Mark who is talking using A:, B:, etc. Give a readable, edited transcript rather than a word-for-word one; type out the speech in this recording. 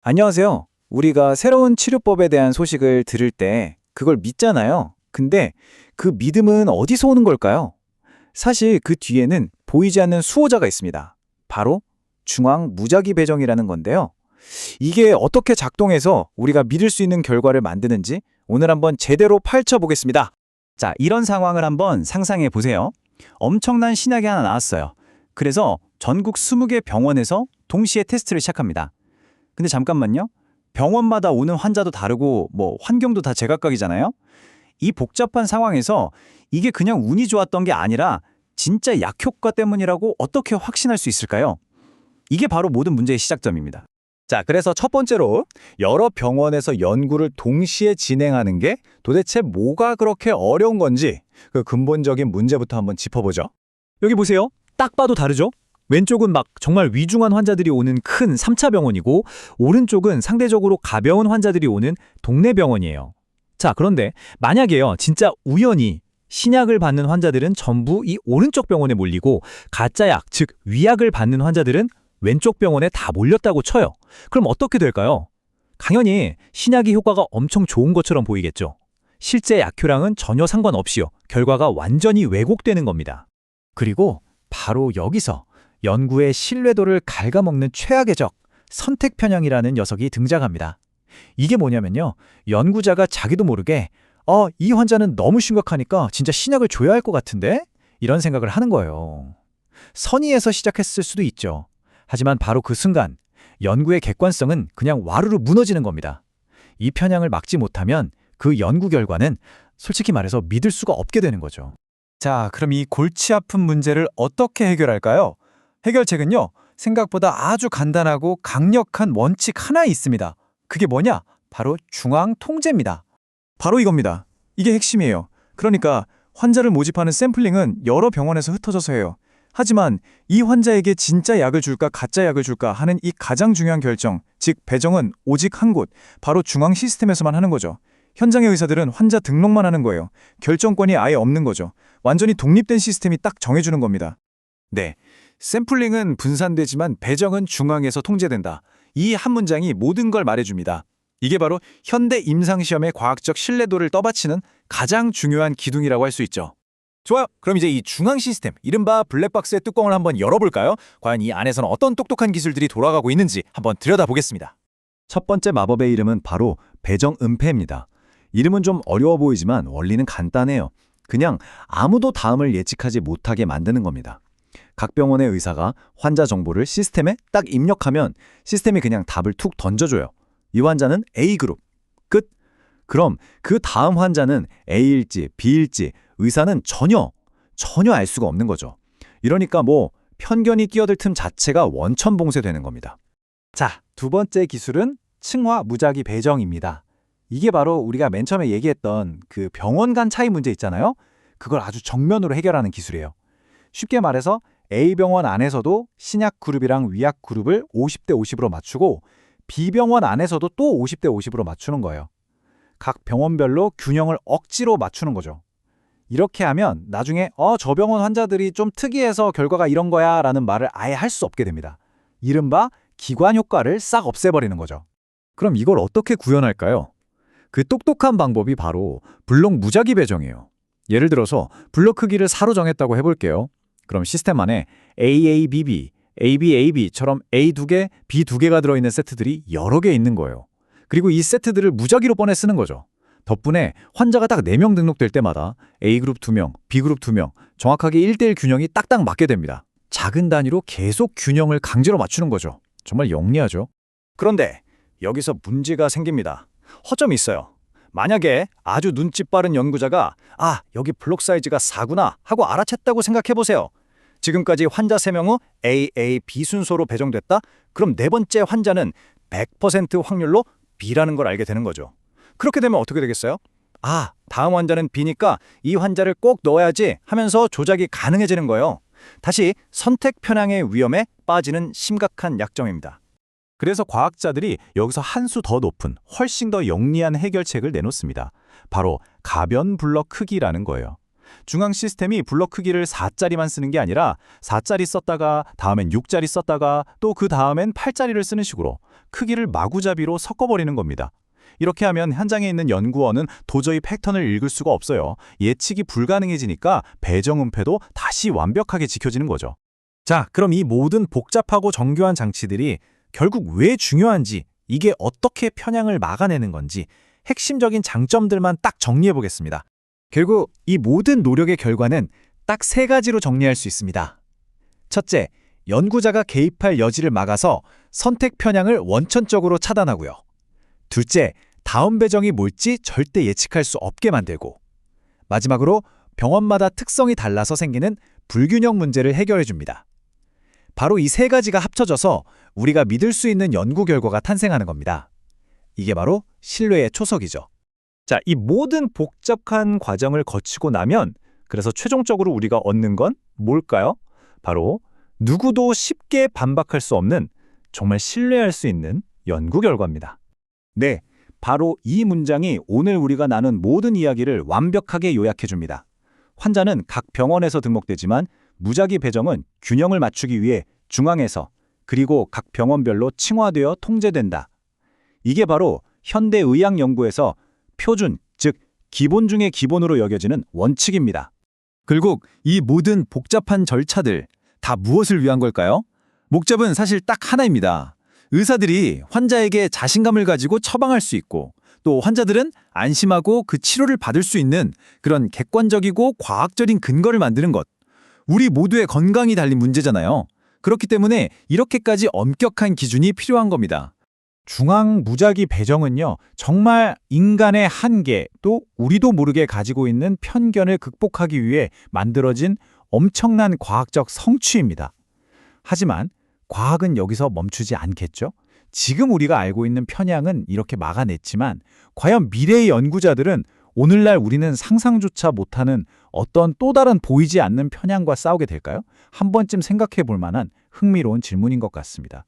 A: 안녕하세요. 우리가 새로운 치료법에 대한 소식을 들을 때 그걸 믿잖아요. 근데 그 믿음은 어디서 오는 걸까요? 사실 그 뒤에는 보이지 않는 수호자가 있습니다. 바로 중앙 무작위 배정이라는 건데요. 이게 어떻게 작동해서 우리가 믿을 수 있는 결과를 만드는지 오늘 한번 제대로 파헤쳐 보겠습니다.
B: 자, 이런 상황을 한번 상상해 보세요. 엄청난 신약이 하나 나왔어요. 그래서 전국 20개 병원에서 동시에 테스트를 시작합니다. 근데 잠깐만요. 병원마다 오는 환자도 다르고 환경도 다 제각각이잖아요. 이 복잡한 상황에서 이게 그냥 운이 좋았던 게 아니라 진짜 약효과 때문이라고 어떻게 확신할 수 있을까요? 이게 바로 모든 문제의 시작점입니다.
C: 자, 그래서 첫 번째로 여러 병원에서 연구를 동시에 진행하는 게 도대체 뭐가 그렇게 어려운 건지 그 근본적인 문제부터 한번 짚어보죠.
B: 여기 보세요. 딱 봐도 다르죠? 왼쪽은 막 정말 위중한 환자들이 오는 큰 3차 병원이고 오른쪽은 상대적으로 가벼운 환자들이 오는 동네 병원이에요. 자, 그런데 만약에요. 진짜 우연히 신약을 받는 환자들은 전부 이 오른쪽 병원에 몰리고 가짜약, 즉 위약을 받는 환자들은 왼쪽 병원에 다 몰렸다고 쳐요. 그럼 어떻게 될까요? 당연히 신약이 효과가 엄청 좋은 것처럼 보이겠죠. 실제 약효량은 전혀 상관없이요. 결과가 완전히 왜곡되는 겁니다. 그리고 바로 여기서 연구의 신뢰도를 갉아먹는 최악의 적, 선택 편향이라는 녀석이 등장합니다. 이게 뭐냐면요. 연구자가 자기도 모르게 이 환자는 너무 심각하니까 진짜 신약을 줘야 할 것 같은데? 이런 생각을 하는 거예요. 선의에서 시작했을 수도 있죠. 하지만 바로 그 순간 연구의 객관성은 그냥 와르르 무너지는 겁니다. 이 편향을 막지 못하면 그 연구 결과는 솔직히 말해서 믿을 수가 없게 되는 거죠.
C: 자, 그럼 이 골치 아픈 문제를 어떻게 해결할까요? 해결책은요, 생각보다 아주 간단하고 강력한 원칙 하나 있습니다. 그게 뭐냐? 바로 중앙 통제입니다. 바로 이겁니다. 이게 핵심이에요. 그러니까 환자를 모집하는 샘플링은 여러 병원에서 흩어져서 해요. 하지만 이 환자에게 진짜 약을 줄까 가짜 약을 줄까 하는 이 가장 중요한 결정, 즉 배정은 오직 한 곳, 바로 중앙 시스템에서만 하는 거죠. 현장의 의사들은 환자 등록만 하는 거예요. 결정권이 아예 없는 거죠. 완전히 독립된 시스템이 딱 정해주는 겁니다. 네, 샘플링은 분산되지만 배정은 중앙에서 통제된다. 이 한 문장이 모든 걸 말해줍니다. 이게 바로 현대 임상시험의 과학적 신뢰도를 떠받치는 가장 중요한 기둥이라고 할 수 있죠. 좋아요. 그럼 이제 이 중앙 시스템, 이른바 블랙박스의 뚜껑을 한번 열어볼까요? 과연 이 안에서는 어떤 똑똑한 기술들이 돌아가고 있는지 한번 들여다보겠습니다.
B: 첫 번째 마법의 이름은 바로 배정음패입니다. 이름은 좀 어려워 보이지만 원리는 간단해요. 그냥 아무도 다음을 예측하지 못하게 만드는 겁니다. 각 병원의 의사가 환자 정보를 시스템에 딱 입력하면 시스템이 그냥 답을 툭 던져줘요. 이 환자는 A그룹. 끝. 그럼 그 다음 환자는 A일지 B일지 의사는 전혀 알 수가 없는 거죠. 이러니까 편견이 끼어들 틈 자체가 원천봉쇄되는 겁니다.
C: 자, 두 번째 기술은 층화 무작위 배정입니다. 이게 바로 우리가 맨 처음에 얘기했던 그 병원 간 차이 문제 있잖아요. 그걸 아주 정면으로 해결하는 기술이에요. 쉽게 말해서 A병원 안에서도 신약 그룹이랑 위약 그룹을 50대 50으로 맞추고 B병원 안에서도 또 50대 50으로 맞추는 거예요. 각 병원별로 균형을 억지로 맞추는 거죠. 이렇게 하면 나중에 저 병원 환자들이 좀 특이해서 결과가 이런 거야 라는 말을 아예 할 수 없게 됩니다. 이른바 기관 효과를 싹 없애버리는 거죠.
B: 그럼 이걸 어떻게 구현할까요? 그 똑똑한 방법이 바로 블록 무작위 배정이에요. 예를 들어서 블록 크기를 4로 정했다고 해볼게요. 그럼 시스템 안에 AABB, ABAB처럼 A 2개, B 2개가 들어있는 세트들이 여러 개 있는 거예요. 그리고 이 세트들을 무작위로 꺼내 쓰는 거죠. 덕분에 환자가 딱 4명 등록될 때마다 A그룹 2명, B그룹 2명, 정확하게 1대1 균형이 딱딱 맞게 됩니다. 작은 단위로 계속 균형을 강제로 맞추는 거죠. 정말 영리하죠.
C: 그런데 여기서 문제가 생깁니다. 허점이 있어요. 만약에 아주 눈치 빠른 연구자가 여기 블록 사이즈가 4구나 하고 알아챘다고 생각해보세요. 지금까지 환자 3명 후 AAB 순서로 배정됐다? 그럼 네 번째 환자는 100% 확률로 B라는 걸 알게 되는 거죠. 그렇게 되면 어떻게 되겠어요? 다음 환자는 B니까 이 환자를 꼭 넣어야지 하면서 조작이 가능해지는 거예요. 다시 선택 편향의 위험에 빠지는 심각한 약점입니다.
B: 그래서 과학자들이 여기서 한 수 더 높은 훨씬 더 영리한 해결책을 내놓습니다. 바로 가변 블럭 크기라는 거예요. 중앙 시스템이 블럭 크기를 4짜리만 쓰는 게 아니라 4짜리 썼다가 다음엔 6짜리 썼다가 또 그 다음엔 8짜리를 쓰는 식으로
D: 크기를 마구잡이로 섞어버리는 겁니다. 이렇게 하면 현장에 있는 연구원은 도저히 패턴을 읽을 수가 없어요. 예측이 불가능해지니까 배정음패도 다시 완벽하게 지켜지는 거죠.
B: 자, 그럼 이 모든 복잡하고 정교한 장치들이 결국 왜 중요한지, 이게 어떻게 편향을 막아내는 건지 핵심적인 장점들만 딱 정리해 보겠습니다.
A: 결국 이 모든 노력의 결과는 딱 세 가지로 정리할 수 있습니다. 첫째, 연구자가 개입할 여지를 막아서 선택 편향을 원천적으로 차단하고요. 둘째, 다음 배정이 뭘지 절대 예측할 수 없게 만들고, 마지막으로 병원마다 특성이 달라서 생기는 불균형 문제를 해결해 줍니다. 바로 이 세 가지가 합쳐져서 우리가 믿을 수 있는 연구 결과가 탄생하는 겁니다. 이게 바로 신뢰의 초석이죠.
B: 자, 이 모든 복잡한 과정을 거치고 나면 그래서 최종적으로 우리가 얻는 건 뭘까요? 바로 누구도 쉽게 반박할 수 없는, 정말 신뢰할 수 있는 연구 결과입니다.
A: 네, 바로 이 문장이 오늘 우리가 나눈 모든 이야기를 완벽하게 요약해 줍니다. 환자는 각 병원에서 등록되지만 무작위 배정은 균형을 맞추기 위해 중앙에서 그리고 각 병원별로 층화되어 통제된다. 이게 바로 현대 의학 연구에서 표준, 즉 기본 중의 기본으로 여겨지는 원칙입니다.
C: 결국 이 모든 복잡한 절차들 다 무엇을 위한 걸까요? 목적은 사실 딱 하나입니다. 의사들이 환자에게 자신감을 가지고 처방할 수 있고, 또 환자들은 안심하고 그 치료를 받을 수 있는 그런 객관적이고 과학적인 근거를 만드는 것. 우리 모두의 건강이 달린 문제잖아요. 그렇기 때문에 이렇게까지 엄격한 기준이 필요한 겁니다.
A: 중앙 무작위 배정은요, 정말 인간의 한계, 또 우리도 모르게 가지고 있는 편견을 극복하기 위해 만들어진 엄청난 과학적 성취입니다. 하지만 과학은 여기서 멈추지 않겠죠? 지금 우리가 알고 있는 편향은 이렇게 막아냈지만 과연 미래의 연구자들은 오늘날 우리는 상상조차 못하는 어떤 또 다른 보이지 않는 편향과 싸우게 될까요? 한 번쯤 생각해 볼 만한 흥미로운 질문인 것 같습니다.